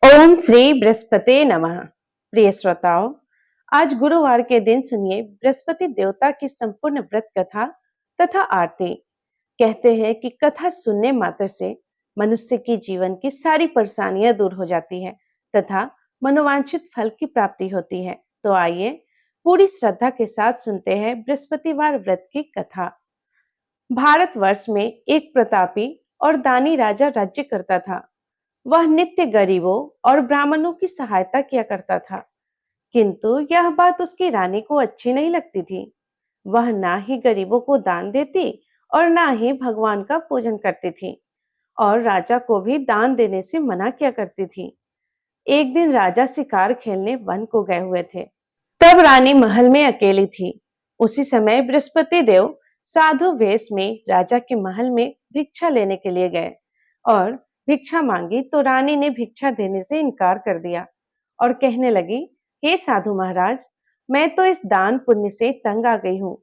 ओम श्री बृहस्पति नमः। प्रिय श्रोताओं, आज गुरुवार के दिन सुनिए बृहस्पति देवता की संपूर्ण व्रत कथा तथा आरती। कहते हैं कि कथा सुनने मात्र से मनुष्य की जीवन की सारी परेशानियां दूर हो जाती है तथा मनोवांछित फल की प्राप्ति होती है। तो आइए पूरी श्रद्धा के साथ सुनते हैं बृहस्पतिवार व्रत की कथा। भारतवर्ष में एक प्रतापी और दानी राजा राज्य करता था। वह नित्य गरीबों और ब्राह्मणों की सहायता किया करता था, किंतु यह बात उसकी रानी को अच्छी नहीं लगती थी। वह ना ही गरीबों को दान देती और ना ही भगवान का पूजन करती थी, और राजा को भी दान देने से मना किया करती थी। एक दिन राजा शिकार खेलने वन को गए हुए थे। तब रानी महल में अकेली थी। उसी समय बृहस्पति देव साधु वेश में राजा के महल में भिक्षा लेने के लिए गए और भिक्षा मांगी तो रानी ने भिक्षा देने से इनकार कर दिया और कहने लगी, हे साधु महाराज, मैं तो इस दान पुण्य से तंग आ गई हूँ।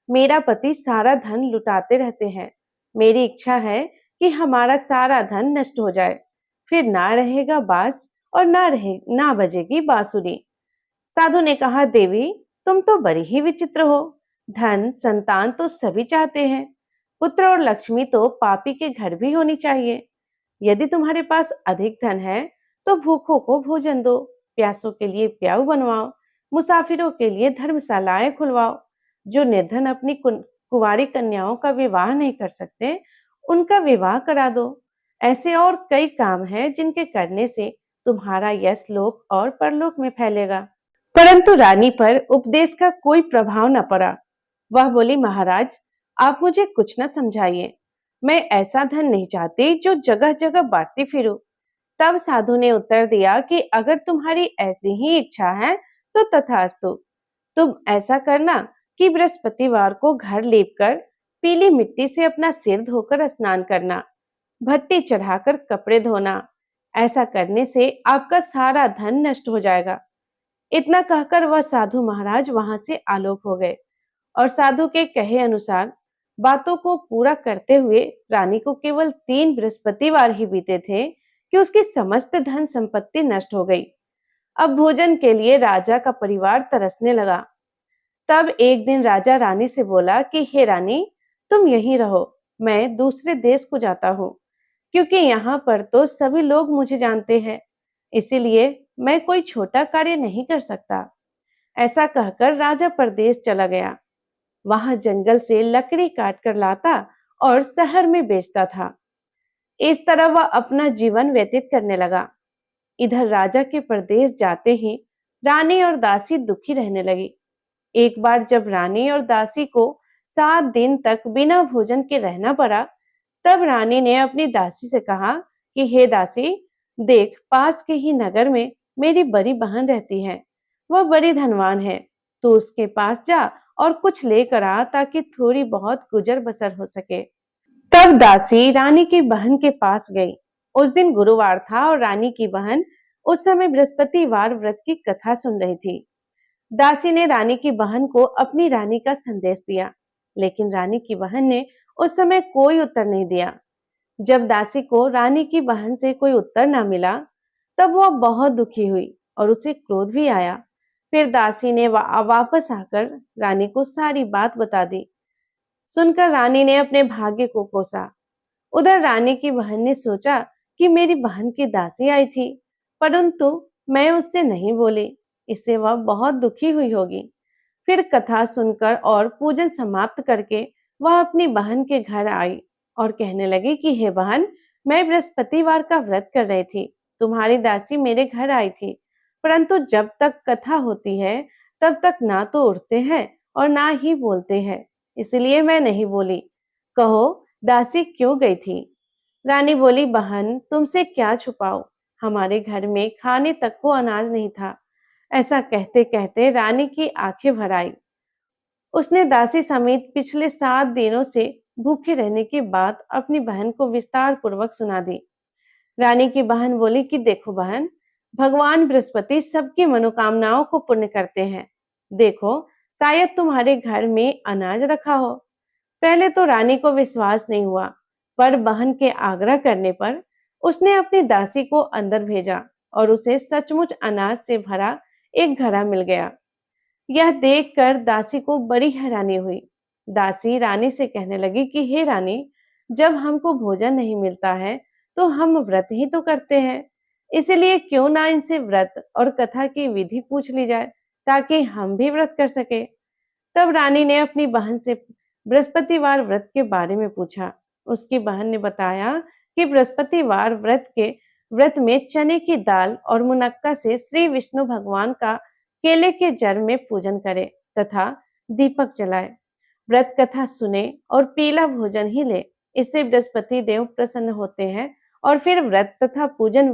मेरा पति सारा धन लुटाते रहते हैं। मेरी इच्छा है कि हमारा सारा धन नष्ट हो जाए, फिर ना रहेगा बांस और ना बजेगी बांसुरी। साधु ने कहा, देवी, तुम तो बड़ी ही विचित्र हो। धन संतान तो सभी चाहते हैं, पुत्र और लक्ष्मी तो पापी के घर भी होनी चाहिए। यदि तुम्हारे पास अधिक धन है तो भूखों को भोजन दो, प्यासों के लिए प्याऊ बनवाओ, मुसाफिरों के लिए धर्मशालाएं खुलवाओ। जो निर्धन अपनी कुंवारी कन्याओं का विवाह नहीं कर सकते, उनका विवाह करा दो। ऐसे और कई काम हैं जिनके करने से तुम्हारा यश लोक और परलोक में फैलेगा। परंतु रानी पर उपदेश का कोई प्रभाव न पड़ा। वह बोली, महाराज, आप मुझे कुछ न समझाइए। मैं ऐसा धन नहीं चाहती जो जगह जगह बांटती फिरूं। तब साधु ने उत्तर दिया कि अगर तुम्हारी ऐसी ही इच्छा है तो तथास्तु। तुम ऐसा करना कि बृहस्पतिवार को घर लीपकर पीली मिट्टी से अपना सिर धोकर स्नान करना, भट्टी चढ़ाकर कपड़े धोना। ऐसा करने से आपका सारा धन नष्ट हो जाएगा। इतना कहकर वह साधु महाराज वहां से आलोक हो गए और साधु के कहे अनुसार बातों को पूरा करते हुए रानी को केवल 3 बृहस्पतिवार ही बीते थे कि उसकी समस्त धन संपत्ति नष्ट हो गई। अब भोजन के लिए राजा का परिवार तरसने लगा। तब एक दिन राजा रानी से बोला कि हे रानी, तुम यहीं रहो, मैं दूसरे देश को जाता हूँ, क्योंकि यहाँ पर तो सभी लोग मुझे जानते हैं, इसीलिए मैं कोई छोटा कार्य नहीं कर सकता। ऐसा कहकर राजा परदेश चला गया। वहां जंगल से लकड़ी काट कर लाता और शहर में बेचता था। इस तरह वह अपना जीवन व्यतीत करने लगा। इधर राजा के प्रदेश जाते ही रानी और दासी दुखी रहने लगी। एक बार जब रानी और दासी को 7 दिन तक बिना भोजन के रहना पड़ा, तब रानी ने अपनी दासी से कहा कि हे दासी, देख, पास के ही नगर में मेरी बड़ी बहन रहती है। वह बड़ी धनवान है। तू उसके पास जा और कुछ लेकर आ ताकि थोड़ी बहुत गुजर बसर हो सके। तब दासी रानी की बहन के पास गई। उस दिन गुरुवार था और रानी की बहन उस समय बृहस्पतिवार व्रत की कथा सुन रही थी। दासी ने रानी की बहन को अपनी रानी का संदेश दिया, लेकिन रानी की बहन ने उस समय कोई उत्तर नहीं दिया। जब दासी को रानी की बहन से कोई उत्तर ना मिला, तब वह बहुत दुखी हुई और उसे क्रोध भी आया। फिर दासी ने वापस आकर रानी को सारी बात बता दी। सुनकर रानी ने अपने भाग्य को कोसा। उधर रानी की बहन ने सोचा कि मेरी बहन की दासी आई थी, परंतु मैं उससे नहीं बोली, इससे वह बहुत दुखी हुई होगी। फिर कथा सुनकर और पूजन समाप्त करके वह अपनी बहन के घर आई और कहने लगी कि हे बहन, मैं बृहस्पतिवार का व्रत कर रही थी। तुम्हारी दासी मेरे घर आई थी, परंतु जब तक कथा होती है तब तक ना तो उठते हैं और ना ही बोलते हैं, इसलिए मैं नहीं बोली। कहो, दासी क्यों गई थी? रानी बोली, बहन, तुमसे क्या छुपाओ, हमारे घर में खाने तक को अनाज नहीं था। ऐसा कहते कहते रानी की आंखें भर आई। उसने दासी समेत पिछले 7 दिनों से भूखे रहने की बात अपनी बहन को विस्तार पूर्वक सुना दी। रानी की बहन बोली कि देखो बहन, भगवान बृहस्पति सबकी मनोकामनाओं को पूर्ण करते हैं। देखो, शायद तुम्हारे घर में अनाज रखा हो। पहले तो रानी को विश्वास नहीं हुआ, पर बहन के आग्रह करने पर उसने अपनी दासी को अंदर भेजा और उसे सचमुच अनाज से भरा एक घड़ा मिल गया। यह देखकर दासी को बड़ी हैरानी हुई। दासी रानी से कहने लगी कि हे रानी, जब हमको भोजन नहीं मिलता है तो हम व्रत ही तो करते हैं, इसीलिए क्यों ना इनसे व्रत और कथा की विधि पूछ ली जाए ताकि हम भी व्रत कर सके। तब रानी ने अपनी बहन से बृहस्पतिवार व्रत के बारे में पूछा। उसकी बहन ने बताया कि बृहस्पतिवार व्रत में चने की दाल और मुनक्का से श्री विष्णु भगवान का केले के जड़ में पूजन करे तथा दीपक जलाए, व्रत कथा सुने और पीला भोजन ही ले। इससे बृहस्पति देव प्रसन्न होते हैं। और फिर व्रत तथा पूजन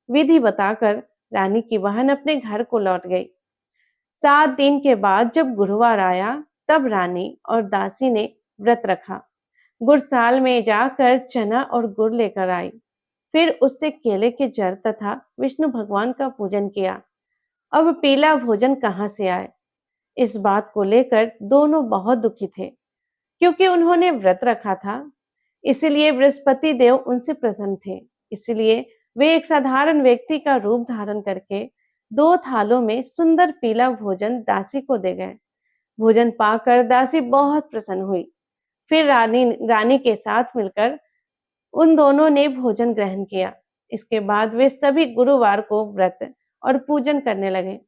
विधि बताकर रानी की बहन अपने घर को लौट गई। 7 दिन के बाद जब गुरुवार आया तब रानी और दासी ने व्रत रखा। गुड़साल में जाकर चना और गुड़ लेकर आई। फिर उससे केले के जड़ तथा विष्णु भगवान का पूजन किया। अब पीला भोजन कहाँ से आए, इस बात को लेकर दोनों बहुत दुखी थे, क्योंकि उन्होंने व्रत रखा था। इसीलिए बृहस्पति देव उनसे प्रसन्न थे। इसलिए वे एक साधारण व्यक्ति का रूप धारण करके 2 थालों में सुंदर पीला भोजन दासी को दे गए। भोजन पाकर दासी बहुत प्रसन्न हुई। फिर रानी के साथ मिलकर उन दोनों ने भोजन ग्रहण किया। इसके बाद वे सभी गुरुवार को व्रत और पूजन करने लगे।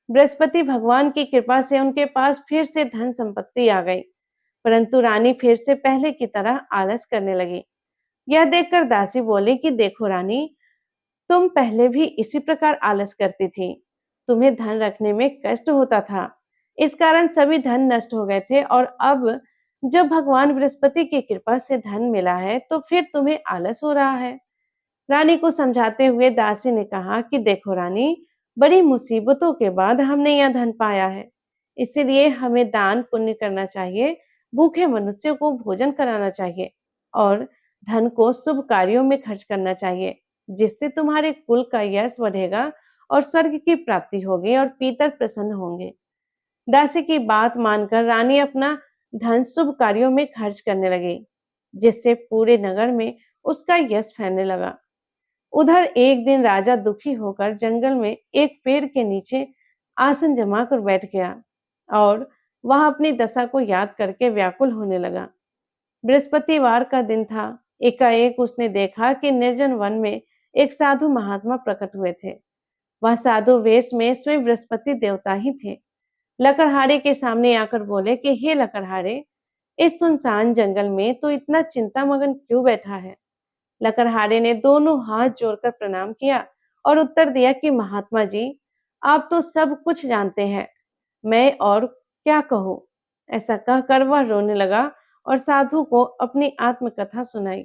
बृहस्पति भगवान की कृपा से उनके पास फिर से धन संपत्ति आ गई, परंतु रानी फिर से पहले की तरह आलस करने लगी। यह देखकर दासी बोली कि देखो रानी, तुम पहले भी इसी प्रकार आलस करती थी। तुम्हें धन रखने में कष्ट होता था, इस कारण सभी धन नष्ट हो गए थे, और अब जब भगवान बृहस्पति की कृपा से धन मिला है तो फिर तुम्हें आलस हो रहा है। रानी को समझाते हुए दासी ने कहा कि देखो रानी, बड़ी मुसीबतों के बाद हमने यह धन पाया है, इसीलिए हमें दान पुण्य करना चाहिए, भूखे मनुष्यों को भोजन कराना चाहिए और धन को शुभ कार्यों में खर्च करना चाहिए, जिससे तुम्हारे कुल का यश बढ़ेगा और स्वर्ग की प्राप्ति होगी और पितर प्रसन्न होंगे। दासी की बात मानकर रानी अपना धन शुभ कार्यों में खर्च करने लगी, जिससे पूरे नगर में उसका यश फैलने लगा। उधर एक दिन राजा दुखी होकर जंगल में एक पेड़ के नीचे आसन जमाकर बैठ गया और वहां अपनी दशा को याद करके व्याकुल होने लगा। बृहस्पतिवार का दिन था। एकाएक उसने देखा कि निर्जन वन में एक साधु महात्मा प्रकट हुए थे। वह साधु वेश में स्वयं बृहस्पति देवता ही थे। लकड़हारे के सामने आकर बोले कि हे लकड़हारे, इस सुनसान जंगल में तो इतना चिंता मगन क्यों बैठा है। लकड़हारे ने दोनों हाथ जोड़कर प्रणाम किया और उत्तर दिया कि महात्मा जी, आप तो सब कुछ जानते हैं, मैं और क्या कहूँ। ऐसा कहकर वह रोने लगा और साधु को अपनी आत्मकथा सुनाई।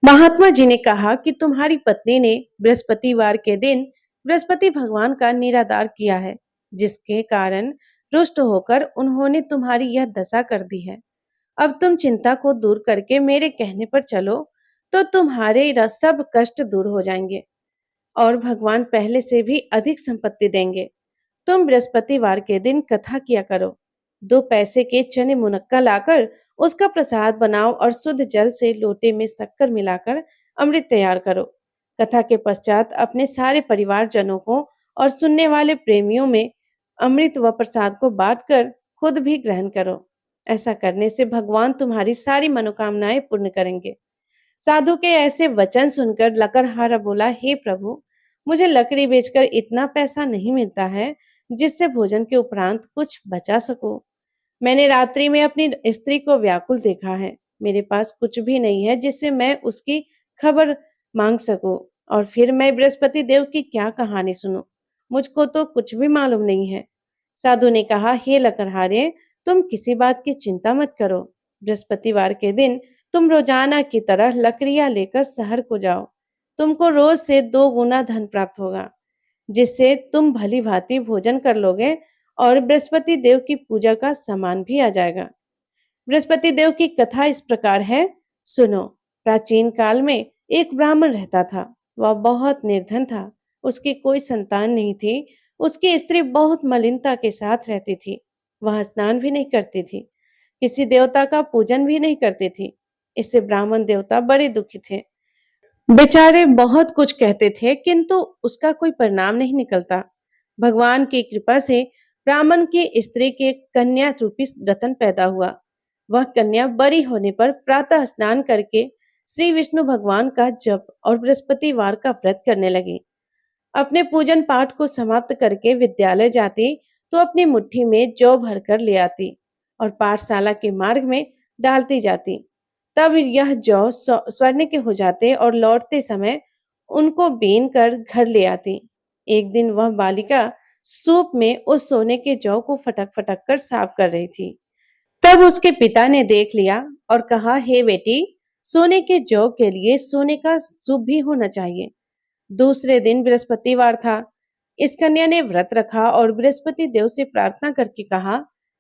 महात्मा जी ने कहा कि तुम्हारी पत्नी ने बृहस्पतिवार के दिन बृहस्पति भगवान का निरादर किया है, जिसके कारण रुष्ट होकर उन्होंने तुम्हारी यह दशा कर दी है। अब तुम चिंता को दूर करके मेरे कहने पर चलो तो तुम्हारे सब कष्ट दूर हो जाएंगे और भगवान पहले से भी अधिक संपत्ति देंगे। तुम बृहस्पतिवार के दिन कथा किया करो। 2 पैसे के चने मुनक्का लाकर उसका प्रसाद बनाओ और शुद्ध जल से लोटे में शक्कर मिलाकर अमृत तैयार करो। कथा के पश्चात अपने सारे परिवारजनों को और सुनने वाले प्रेमियों में अमृत व प्रसाद को बांटकर खुद भी ग्रहण करो। ऐसा करने से भगवान तुम्हारी सारी मनोकामनाएं पूर्ण करेंगे। साधु के ऐसे वचन सुनकर लकड़हारा बोला, हे प्रभु, मुझे लकड़ी बेचकर इतना पैसा नहीं मिलता है जिससे भोजन के उपरांत कुछ बचा सकूं। मैंने रात्रि में अपनी स्त्री को व्याकुल देखा है। मेरे पास कुछ भी नहीं है जिससे मैं उसकी खबर मांग सकूं, और फिर मैं बृहस्पति देव की क्या कहानी सुनूं। मुझको तो कुछ भी मालूम नहीं है। साधु ने कहा, हे लकड़हारे, तुम किसी बात की चिंता मत करो। बृहस्पतिवार के दिन तुम रोजाना की तरह लकड़ियां लेकर शहर को जाओ। तुमको रोज से 2 गुना धन प्राप्त होगा, जिससे तुम भली भांति भोजन कर लोगे और बृहस्पति देव की पूजा का सामान भी आ जाएगा। बृहस्पति देव की कथा इस प्रकार है, सुनो। प्राचीन काल में एक ब्राह्मण रहता था। वह बहुत निर्धन था। उसकी कोई संतान नहीं थी। उसकी स्त्री बहुत मलिनता के साथ रहती थी। वह स्नान भी नहीं करती थी, किसी देवता का पूजन भी नहीं करती थी। इससे ब्राह्मण देवता बड़े दुखी थे। बेचारे बहुत कुछ कहते थे किंतु उसका कोई परिणाम नहीं निकलता। भगवान की कृपा से ब्राह्मण की स्त्री के कन्या रूपी रतन पैदा हुआ। वह कन्या बड़ी होने पर प्रातः स्नान करके श्री विष्णु भगवान का जप और बृहस्पतिवार का व्रत करने लगी। अपने पूजन पाठ को समाप्त करके विद्यालय जाती तो अपनी मुट्ठी में जौ भरकर ले आती और पाठशाला के मार्ग में डालती जाती। तब यह जौ स्वर्ण के हो जाते और लौटते समय उनको बीन कर घर ले आती। एक दिन वह बालिका सूप में उस सोने के जौ को फटक फटक कर साफ कर रही थी। तब उसके पिता ने देख लिया और कहा, हे बेटी, सोने के जौ के लिए सोने का सूप भी होना चाहिए। दूसरे दिन बृहस्पतिवार था। इस कन्या ने व्रत रखा और बृहस्पति देव से प्रार्थना करके कहा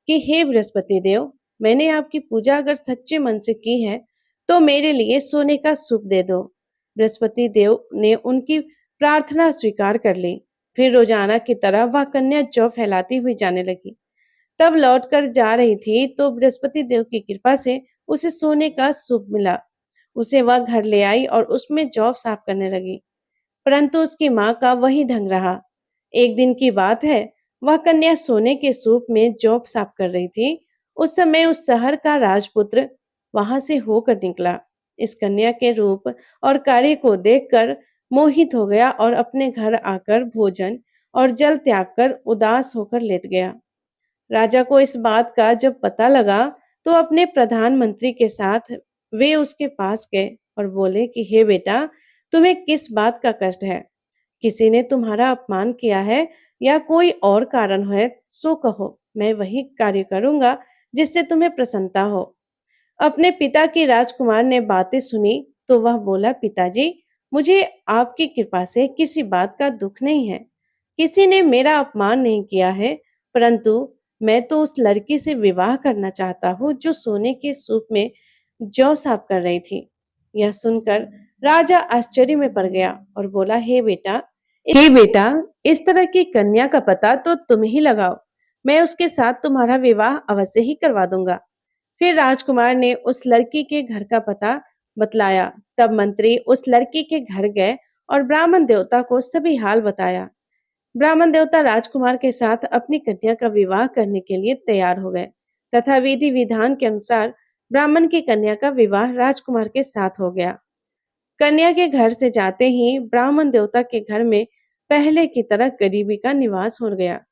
कि हे बृहस्पति देव, मैंने आपकी पूजा अगर सच्चे मन से की है तो मेरे लिए सोने का सूप दे दो। बृहस्पति देव ने उनकी प्रार्थना स्वीकार कर ली। फिर रोजाना की तरह वह कन्या जौ फैलाती हुई जाने लगी। तब लौटकर जा रही थी तो बृहस्पति देव की कृपा से उसे सोने का सूप मिला। उसे वह घर ले आई और उसमें जौ साफ करने लगी, परंतु उसकी माँ का वही ढंग रहा। एक दिन की बात है, वह कन्या सोने के सूप में जौ साफ कर रही थी। उस समय उस शहर का राजपुत्र वहां से होकर निकला। इस कन्या के रूप और कार्य को देखकर मोहित हो गया और अपने घर आकर भोजन और जल त्याग कर उदास होकर लेट गया। राजा को इस बात का जब पता लगा तो अपने प्रधानमंत्री के साथ वे उसके पास गए और बोले कि हे बेटा, तुम्हें किस बात का कष्ट है? किसी ने तुम्हारा अपमान किया है या कोई और कारण है, सो कहो, मैं वही कार्य करूंगा जिससे तुम्हें प्रसन्नता हो। अपने पिता की राजकुमार ने बातें सुनी तो वह बोला, पिताजी, मुझे आपकी कृपा से किसी बात का दुख नहीं है। किसी ने मेरा अपमान नहीं किया है, परंतु मैं तो उस लड़की से विवाह करना चाहता हूँ जो सोने के सूप में जौ साफ कर रही थी। यह सुनकर राजा आश्चर्य में पड़ गया और बोला, हे बेटा, इस तरह की कन्या का पता तो तुम ही लगाओ। मैं उसके साथ तुम्हारा विवाह अवश्य ही करवा दूंगा। फिर राजकुमार ने उस लड़की के घर का पता बतलाया। तब मंत्री उस लड़की के घर गए और ब्राह्मण देवता को सभी हाल बताया। ब्राह्मण देवता राजकुमार के साथ अपनी कन्या का विवाह करने के लिए तैयार हो गए तथा विधि विधान के अनुसार ब्राह्मण की कन्या का विवाह राजकुमार के साथ हो गया। कन्या के घर से जाते ही ब्राह्मण देवता के घर में पहले की तरह गरीबी का निवास हो गया।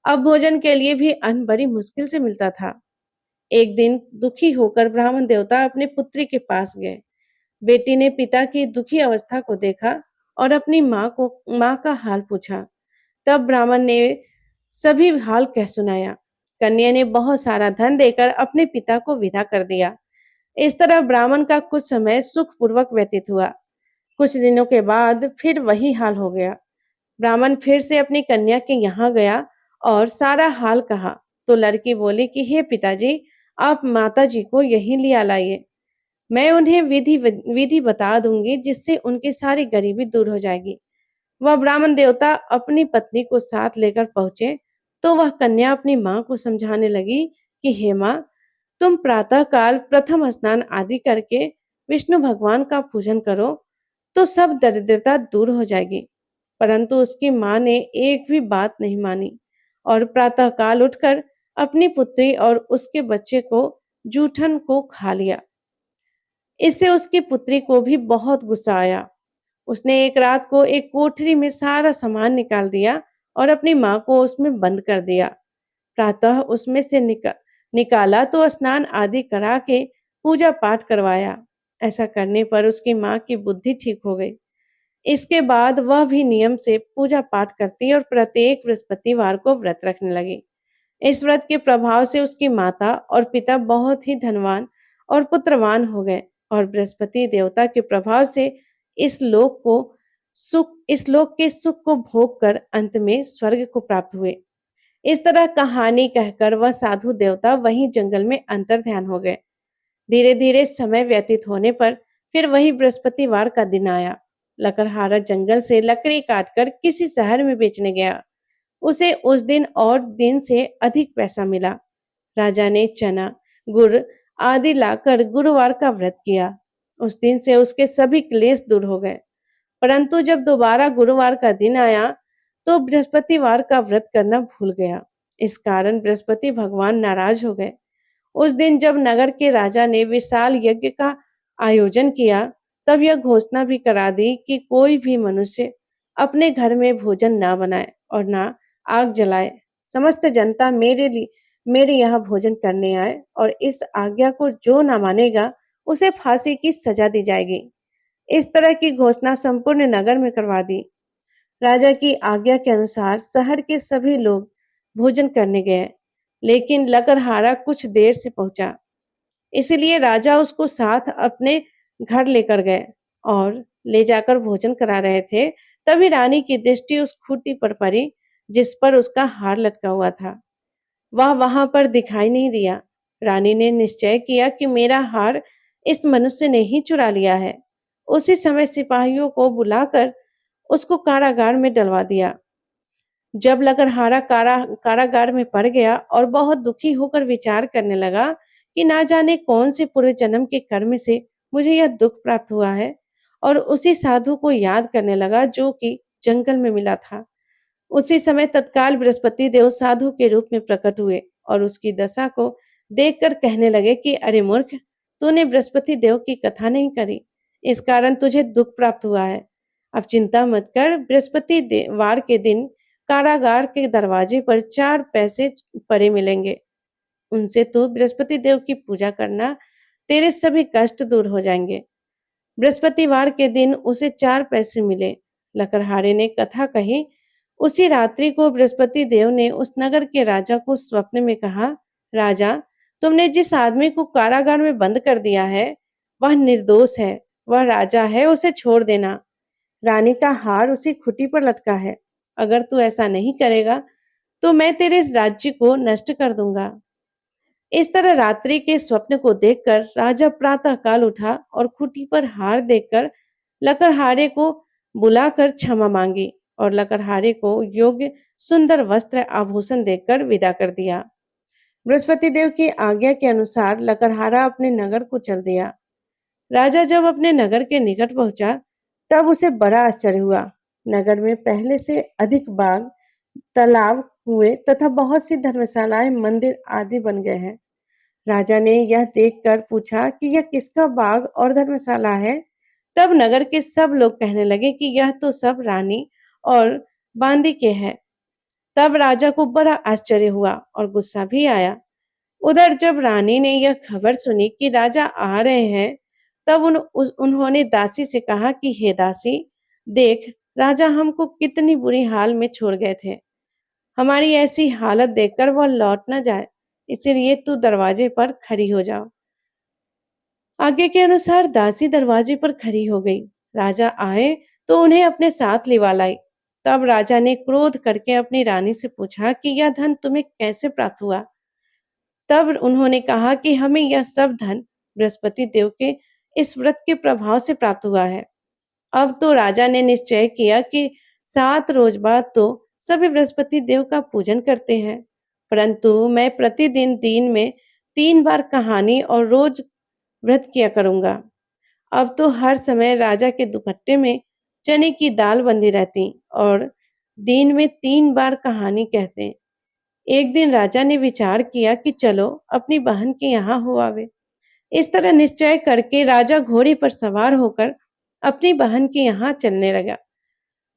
अब भोजन के लिए भी अन्न बड़ी मुश्किल से मिलता था। एक दिन दुखी होकर ब्राह्मण देवता अपने पुत्री के पास गए। बेटी ने पिता की दुखी अवस्था को देखा और अपनी माँ का हाल पूछा। तब ब्राह्मण ने सभी हाल कह सुनाया। कन्या ने बहुत सारा धन देकर अपने पिता को विदा कर दिया। इस तरह ब्राह्मण का कुछ समय सुखपूर्वक व्यतीत हुआ। कुछ दिनों के बाद फिर वही हाल हो गया। ब्राह्मण फिर से अपनी कन्या के यहाँ गया और सारा हाल कहा तो लड़की बोली कि हे पिताजी, आप माता जी को यहीं लिया लाइए। मैं उन्हें विधि विधि बता दूंगी जिससे उनकी सारी गरीबी दूर हो जाएगी। वह ब्राह्मण देवता अपनी पत्नी को साथ लेकर पहुंचे तो वह कन्या अपनी माँ को समझाने लगी कि हे माँ, तुम प्रातः काल प्रथम स्नान आदि करके विष्णु भगवान का पूजन करो तो सब दरिद्रता दूर हो जाएगी। परंतु उसकी माँ ने एक भी बात नहीं मानी और प्रातः काल उठकर अपनी पुत्री और उसके बच्चे को जूठन को खा लिया। इससे उसकी पुत्री को भी बहुत गुस्सा आया। उसने एक रात को एक कोठरी में सारा सामान निकाल दिया और अपनी माँ को उसमें बंद कर दिया। प्रातः उसमें से निकाला तो स्नान आदि करा के पूजा पाठ करवाया। ऐसा करने पर उसकी माँ की बुद्धि ठीक हो गई। इसके बाद वह भी नियम से पूजा पाठ करती और प्रत्येक बृहस्पतिवार को व्रत रखने लगी। इस व्रत के प्रभाव से उसकी माता और पिता बहुत ही धनवान और पुत्रवान हो गए और बृहस्पति देवता के प्रभाव से इस लोक के सुख को भोग कर अंत में स्वर्ग को प्राप्त हुए। इस तरह कहानी कहकर वह साधु देवता वहीं जंगल में अंतर ध्यान हो गए। धीरे धीरे समय व्यतीत होने पर फिर वही बृहस्पतिवार का दिन आया। लकड़हारा जंगल से लकड़ी काटकर किसी शहर में बेचने गया। उसे उस दिन और दिन से अधिक पैसा मिला। राजा ने चना, गुड़ आदि लाकर गुरुवार का व्रत किया। उस दिन से उसके सभी क्लेश दूर हो गए। परंतु जब दोबारा गुरुवार का दिन आया, तो बृहस्पतिवार का व्रत करना भूल गया। इस कारण बृहस्पति भगवान नाराज हो गए। उस दिन जब नगर के राजा ने विशाल यज्ञ का आयोजन किया, तब यह घोषणा भी करा दी कि कोई भी मनुष्य अपने घर में भोजन ना बनाए और ना आग जलाए। समस्त जनता मेरे यहाँ भोजन करने आए और इस आज्ञा को जो ना मानेगा, उसे फांसी की सजा दी जाएगी। इस तरह की घोषणा संपूर्ण नगर में करवा दी। राजा की आज्ञा के अनुसार शहर के सभी लोग भोजन करने गए, लेकिन लकड़हारा कुछ देर से पहुंचा। इसलिए राजा उसको साथ अपने घर लेकर गए और ले जाकर भोजन करा रहे थे। तभी रानी की दृष्टि उस खूंटी पर पड़ी जिस पर उसका हार लटका हुआ था। वह वहां पर दिखाई नहीं दिया। रानी ने निश्चय किया कि मेरा हार इस मनुष्य ने ही चुरा लिया है। उसी समय सिपाहियों को बुलाकर उसको कारागार में डलवा दिया। जब लकड़हारा कारागार में पड़ गया और बहुत दुखी होकर विचार करने लगा कि ना जाने कौन से पूर्व जन्म के कर्म से मुझे यह दुख प्राप्त हुआ है, और उसी साधु को याद करने लगा जो कि जंगल में मिला था। उसी समय तत्काल बृहस्पति देव साधु के रूप में प्रकट हुए और उसकी दशा को देखकर कहने लगे कि अरे मूर्ख, तूने बृहस्पति देव की कथा नहीं करी, इस कारण तुझे दुख प्राप्त हुआ है। अब चिंता मत कर, वार के दिन कारागार के दरवाजे पर 4 पैसे पड़े मिलेंगे। उनसे तू बृहस्पति देव की पूजा करना, तेरे सभी कष्ट दूर हो जाएंगे। बृहस्पतिवार के दिन उसे 4 पैसे मिले। लकड़हारे ने कथा कही। उसी रात्रि को बृहस्पति देव ने उस नगर के राजा को स्वप्न में कहा, राजा, तुमने जिस आदमी को कारागार में बंद कर दिया है, वह निर्दोष है, वह राजा है, उसे छोड़ देना। रानी का हार उसी खूंटी पर लटका है। अगर तू ऐसा नहीं करेगा, तो मैं तेरे इस राज्य को नष्ट कर दूंगा। इस तरह रात्रि के स्वप्न को देखकर राजा प्रातः काल उठा और खूंटी पर हार देखकर लकड़हारे को बुलाकर क्षमा मांगी और लकड़हारे को योग्य सुंदर वस्त्र आभूषण देकर विदा कर दिया। बृहस्पति देव की आज्ञा के अनुसार लकड़हारा अपने नगर को चल दिया। राजा जब अपने नगर के निकट पहुंचा, तब उसे बड़ा आश्चर्य हुआ। नगर में पहले से अधिक बाग, तालाब, कुएं तथा बहुत सी धर्मशालाएं, मंदिर आदि बन गए हैं। राजा ने यह देखकर पूछा कि यह किसका बाग और धर्मशाला है। तब नगर के सब लोग कहने लगे कि यह तो सब रानी और बांदी के हैं। तब राजा को बड़ा आश्चर्य हुआ और गुस्सा भी आया। उधर जब रानी ने यह खबर सुनी कि राजा आ रहे हैं, तब उन्होंने दासी से कहा कि हे दासी, देख, राजा हमको कितनी बुरी हाल में छोड़ गए थे। हमारी ऐसी हालत देखकर वह लौट न जाए, इसीलिए तू दरवाजे पर खड़ी हो जाओ। आगे के अनुसार दासी दरवाजे पर खड़ी हो गई। राजा आए तो उन्हें अपने साथ लिवा लाई। तब राजा ने क्रोध करके अपनी रानी से पूछा कि यह धन तुम्हें कैसे प्राप्त हुआ। तब उन्होंने कहा कि हमें यह सब धन बृहस्पति देव के इस व्रत के प्रभाव से प्राप्त हुआ है। अब तो राजा ने निश्चय किया कि 7 रोज बाद तो सभी बृहस्पति देव का पूजन करते हैं, परंतु मैं प्रतिदिन दिन में 3 बार कहानी और रोज व्रत किया करूंगा। अब तो हर समय राजा के दुपट्टे में चने की दाल बंधी रहती और दिन में 3 बार कहानी कहते। एक दिन राजा ने विचार किया कि चलो अपनी बहन के यहाँ हो आवे। इस तरह निश्चय करके राजा घोड़े पर सवार होकर अपनी बहन के यहाँ चलने लगा।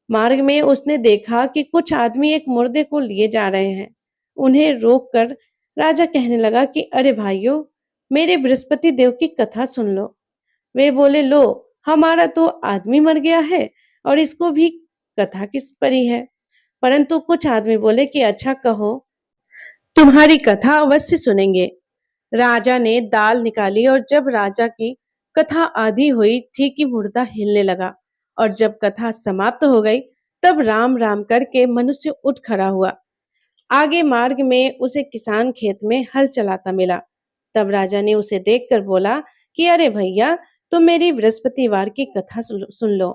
मार्ग में उसने देखा कि कुछ आदमी एक मुर्दे को लिए जा रहे हैं। उन्हें रोककर राजा कहने लगा कि अरे भाइयों, मेरे बृहस्पति देव की कथा सुन लो। वे बोले, लो, हमारा तो आदमी मर गया है और इसको भी कथा किस परी है। परंतु कुछ आदमी बोले कि अच्छा कहो, तुम्हारी कथा अवश्य सुनेंगे। राजा ने दाल निकाली और जब राजा की कथा आधी हुई थी कि मुर्दा हिलने लगा, और जब कथा समाप्त हो गई, तब राम राम करके मनुष्य उठ खड़ा हुआ। आगे मार्ग में उसे किसान खेत में हल चलाता मिला। तब राजा ने उसे देखकर बोला कि अरे भैया, तुम मेरी बृहस्पतिवार की कथा सुन लो।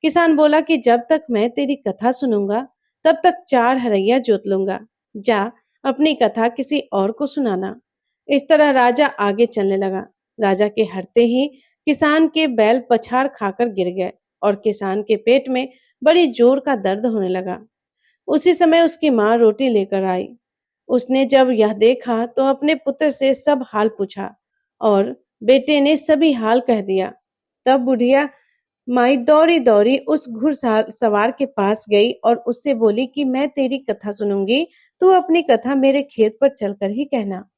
किसान बोला कि जब तक मैं तेरी कथा सुनूंगा, तब तक 4 हरैया जोत लूंगा। जा, अपनी कथा किसी और को सुनाना। इस तरह राजा आगे चलने लगा। राजा के हटते ही किसान के बैल पछाड़ खाकर गिर गए और किसान के पेट में बड़ी जोर का दर्द होने लगा। उसी समय उसकी माँ रोटी लेकर आई। उसने जब यह देखा तो अपने पुत्र से सब हाल पूछा और बेटे ने सभी हाल कह दिया। तब बुढ़िया माई दौड़ी दौड़ी उस घुड़सवार के पास गई और उससे बोली कि मैं तेरी कथा सुनूंगी, तू अपनी कथा मेरे खेत पर चलकर ही कहना।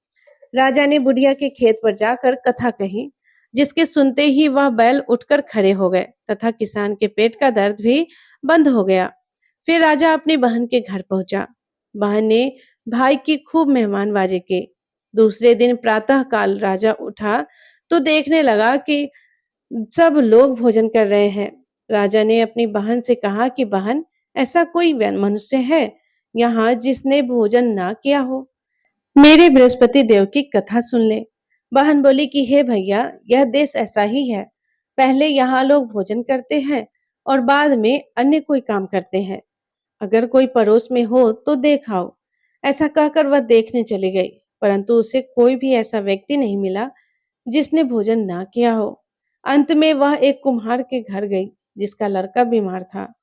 राजा ने बुढ़िया के खेत पर जाकर कथा कही, जिसके सुनते ही वह बैल उठकर खड़े हो गए तथा किसान के पेट का दर्द भी बंद हो गया। फिर राजा अपनी बहन के घर पहुंचा। बहन ने भाई की खूब मेहमानबाजी की। दूसरे दिन प्रातः काल राजा उठा तो देखने लगा कि सब लोग भोजन कर रहे हैं। राजा ने अपनी बहन से कहा कि बहन, ऐसा कोई मनुष्य है यहाँ जिसने भोजन ना किया हो? मेरे बृहस्पति देव की कथा सुन ले। बहन बोली कि हे भैया, यह देश ऐसा ही है। पहले यहाँ लोग भोजन करते हैं और बाद में अन्य कोई काम करते हैं। अगर कोई पड़ोस में हो तो देख आओ। ऐसा कहकर वह देखने चली गई, परंतु उसे कोई भी ऐसा व्यक्ति नहीं मिला जिसने भोजन ना किया हो। अंत में वह एक कुम्हार के घर गई जिसका लड़का बीमार था।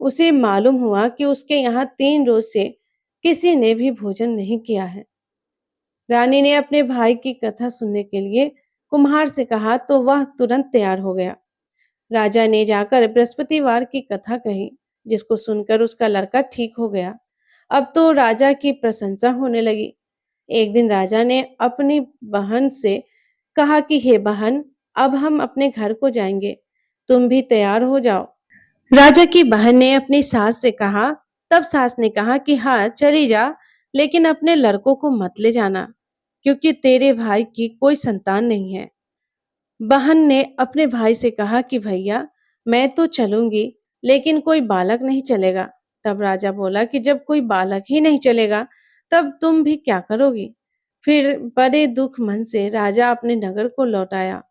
उसे मालूम हुआ कि उसके यहाँ 3 रोज से किसी ने भी भोजन नहीं किया है। रानी ने अपने भाई की कथा सुनने के लिए कुम्हार से कहा तो वह तुरंत तैयार हो गया। राजा ने जाकर बृहस्पतिवार की कथा कही, जिसको सुनकर उसका लड़का ठीक हो गया। अब तो राजा की प्रशंसा होने लगी। एक दिन राजा ने अपनी बहन से कहा कि हे बहन, अब हम अपने घर को जाएंगे, तुम भी तैयार हो जाओ। राजा की बहन ने अपनी सास से कहा। तब सास ने कहा कि हाँ चली जा, लेकिन अपने लड़कों को मत ले जाना, क्योंकि तेरे भाई की कोई संतान नहीं है। बहन ने अपने भाई से कहा कि भैया, मैं तो चलूंगी, लेकिन कोई बालक नहीं चलेगा। तब राजा बोला कि जब कोई बालक ही नहीं चलेगा तब तुम भी क्या करोगी? फिर बड़े दुख मन से राजा अपने नगर को लौट आया।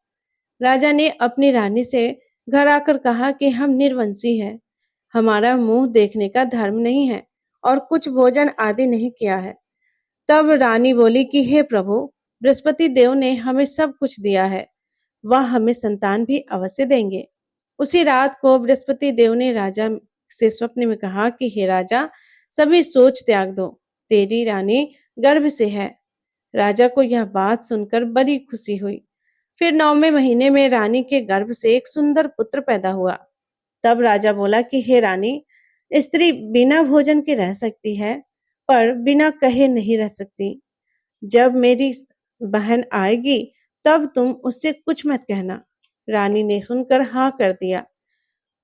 राजा ने अपनी रानी से घर आकर कहा कि हम निर्वंशी हैं, हमारा मुंह देखने का धर्म नहीं है और कुछ भोजन आदि नहीं किया है। तब रानी बोली कि हे प्रभु, बृहस्पति देव ने हमें सब कुछ दिया है, वह हमें संतान भी अवश्य देंगे। उसी रात को बृहस्पति देव ने राजा से स्वप्न में कहा कि हे राजा, सभी सोच त्याग दो, तेरी रानी गर्भ से है। राजा को यह बात सुनकर बड़ी खुशी हुई। फिर 9वें महीने में रानी के गर्भ से एक सुंदर पुत्र पैदा हुआ। तब राजा बोला कि हे रानी, स्त्री बिना भोजन के रह सकती है, पर बिना कहे नहीं रह सकती। जब मेरी बहन आएगी तब तुम उससे कुछ मत कहना। रानी ने सुनकर हाँ कर दिया।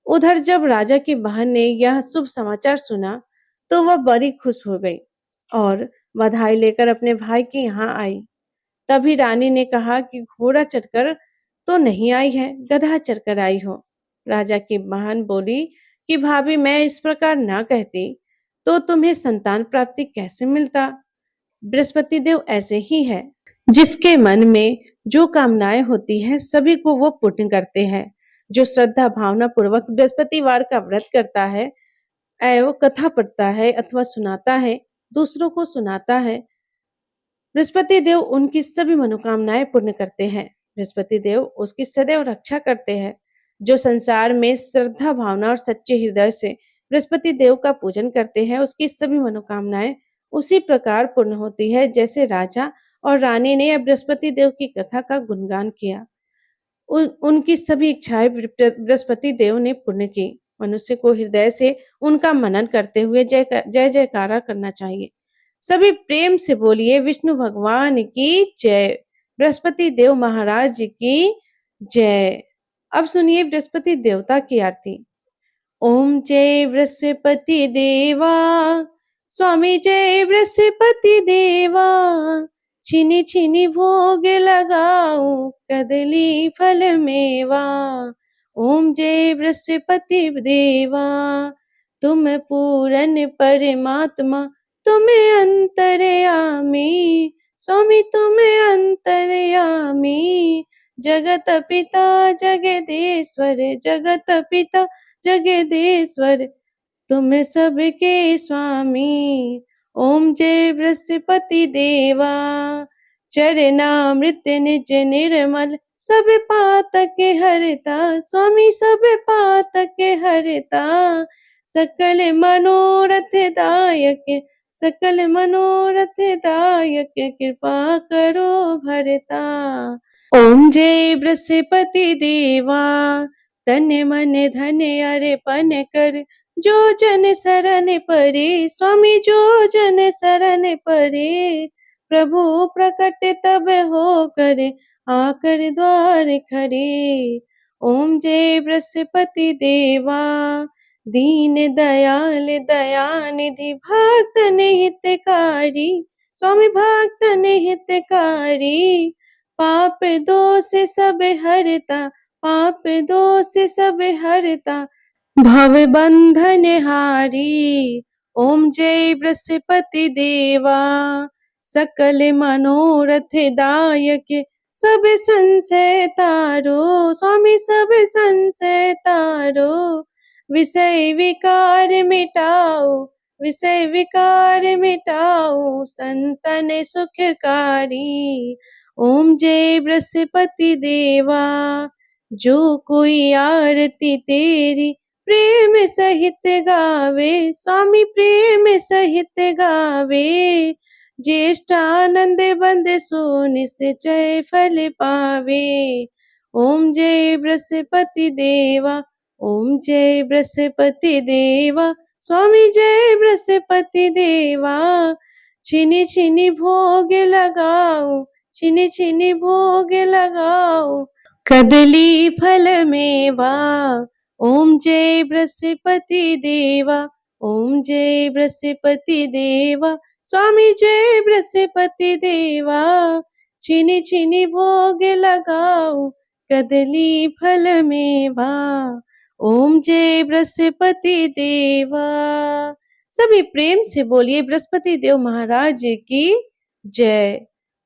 उधर जब राजा की बहन ने यह शुभ समाचार सुना तो वह बड़ी खुश हो गई और बधाई लेकर अपने भाई के यहाँ आई। तभी रानी ने कहा कि घोड़ा चढ़कर तो नहीं आई है, गधा चढ़कर आई हो। राजा की बहन बोली कि भाभी, मैं इस प्रकार ना कहती तो तुम्हें संतान प्राप्ति कैसे मिलता? बृहस्पति देव ऐसे ही है, जिसके मन में जो कामनाएं होती हैं सभी को वो पूर्ण करते हैं। जो श्रद्धा भावना पूर्वक बृहस्पतिवार का व्रत करता है, वो कथा पढ़ता है अथवा सुनाता है, दूसरों को सुनाता है, बृहस्पति देव उनकी सभी मनोकामनाएं पूर्ण करते हैं। बृहस्पति देव उसकी सदैव रक्षा करते हैं। जो संसार में श्रद्धा भावना और सच्चे हृदय से बृहस्पति देव का पूजन करते हैं, उसकी सभी मनोकामनाएं उसी प्रकार पूर्ण होती है जैसे राजा और रानी ने बृहस्पति देव की कथा का गुणगान किया। उनकी सभी इच्छाएं बृहस्पति देव ने पूर्ण की। मनुष्य को हृदय से उनका मनन करते हुए जय जय जयकारा करना चाहिए। सभी प्रेम से बोलिए विष्णु भगवान की जय, बृहस्पति देव महाराज की जय। अब सुनिए बृहस्पति देवता की आरती। ओम जय बृहस्पति देवा, स्वामी जय बृहस्पति देवा, छिनी छिनी भोग लगाऊं कदली फल मेवा। ओम जय बृहस्पति देवा, तुम पूरन परमात्मा, तुम अंतर्यामी, स्वामी तुम अंतर्यामी। जगत पिता जगदीश्वर, जगत पिता जगदीश्वर, तुम सबके स्वामी। ओम जय बृहस्पति देवा, चरणामृत निज निर्मल, सब पातक हरता, स्वामी सब पातक हरता, सकल मनोरथ दायक, सकल मनोरथ दायक, कृपा करो भरता। ओम जय बृहस्पति देवा, तन मन धन अर्पण कर, जो जन शरण परे, स्वामी जो जन शरण परे, प्रभु प्रकट तब हो करे, आकर द्वार खड़े। ओम जय बृहस्पति देवा, दीन दयाल दयानिधि, भक्त हितकारी, स्वामी भक्त हितकारी, पाप दोष सब हरता, पाप दोष सब हरता, भव बंधन हारी। ओम जय बृहस्पति देवा, सकल मनोरथ दायक, सब संशय तारो, स्वामी सब संशय तारो, विषय विकार मिटाओ, विषय विकार मिटाओ, संतन सुखकारी। ओम जय बृहस्पति देवा, जो कोई आरती तेरी प्रेम सहित गावे, स्वामी प्रेम सहित गावे, ज्येष्ठानंद बंद सो निश्चय फल पावे। ओम जय बृहस्पति देवा, ओम जय बृहस्पति देवा, स्वामी जय बृहस्पति देवा, छिनी छिनी भोग लगाओ, छिनी छिनी भोग लगाओ, कदली फल मेवा। ओम जय बृहस्पति देवा, ओम जय बृहस्पति देवा, स्वामी जय बृहस्पति देवा, छिनी छिनी भोग लगाओ, कदली फल मेवा। ओम जय बृहस्पति देवा। सभी प्रेम से बोलिए बृहस्पति देव महाराज की जय।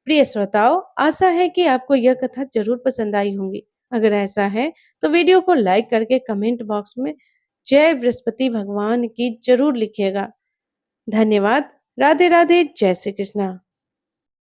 प्रिय श्रोताओं, आशा है कि आपको यह कथा जरूर पसंद आई होंगी। अगर ऐसा है तो वीडियो को लाइक करके कमेंट बॉक्स में जय बृहस्पति भगवान की जरूर लिखिएगा। धन्यवाद। राधे राधे। जय श्री कृष्णा।